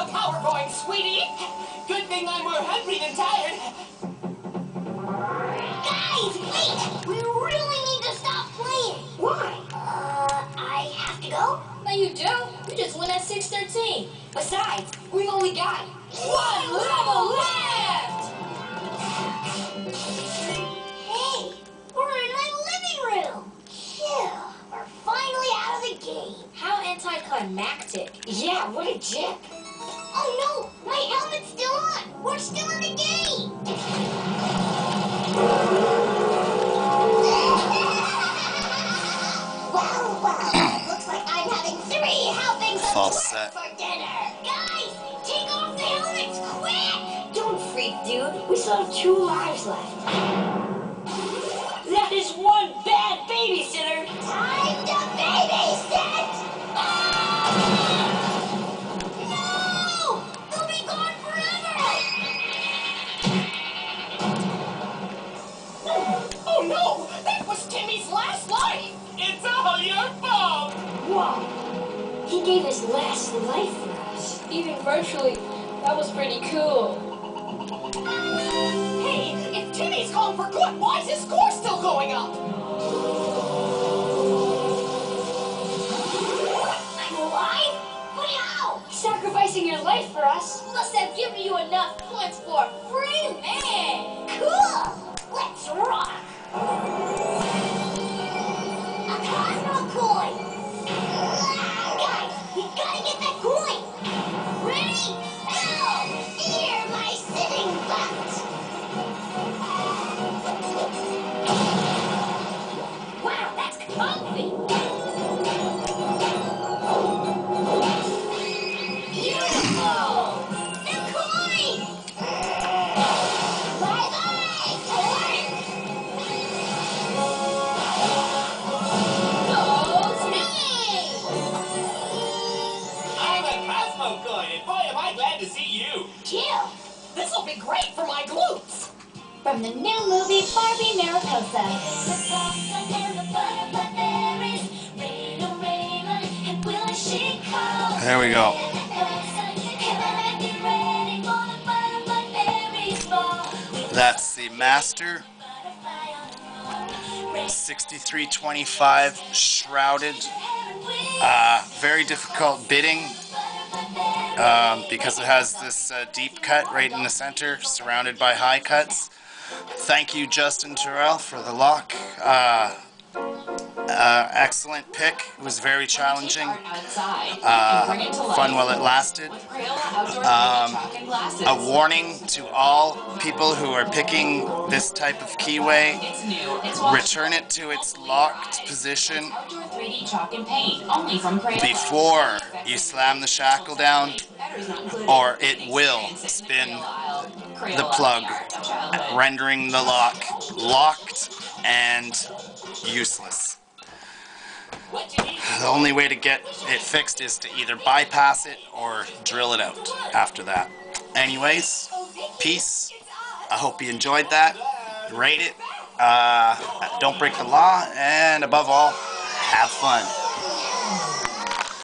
the power going, sweetie. Good thing I'm more hungry than tired. Guys, wait! We really need to stop playing. Why? I have to go? No, you don't. You just went at 6:13. Besides, we've only got one level left! Hey, we're in my living room. Phew, we're finally out of the game. How anticlimactic. Yeah, what a jerk. Oh no, my helmet's still on. We're still in the game. Well, looks like I'm having 3 helpings of False twerk set. for dinner. Guys, take off the helmets, quick! Don't freak, dude. We still have 2 lives left. That is one bad babysitter. Time to babysit! No! They'll be gone forever! Oh no! That was Timmy's last life! It's all your fault! Whoa. He gave his last life for us. Even virtually, that was pretty cool. Hey, if Timmy's gone for good, why is his score still going up? I'm alive? But how? Sacrificing your life for us must have given you enough points for free man. Cool! Let's rock! A Cosmo coin! Guys, we gotta get that coin! Ready? Go! Here, my sitting butt! Wow, that's comfy. Beautiful! The coin! Bye-bye, coin! Go me! I'm a Cosmo coin, and boy am I glad to see you! Jill! This'll be great for my glutes! From the new movie Barbie Mariposa. There we go. That's the Master 6325 Shrouded. Very difficult bidding because it has this deep cut right in the center, surrounded by high cuts. Thank you, Justin Terrell, for the lock. Excellent pick. It was very challenging. Fun while it lasted. A warning to all people who are picking this type of keyway: return it to its locked position before you slam the shackle down, or it will spin the plug, rendering the lock locked and useless. The only way to get it fixed is to either bypass it or drill it out after that. Anyways, peace. I hope you enjoyed that. Rate it. Don't break the law. And above all, have fun.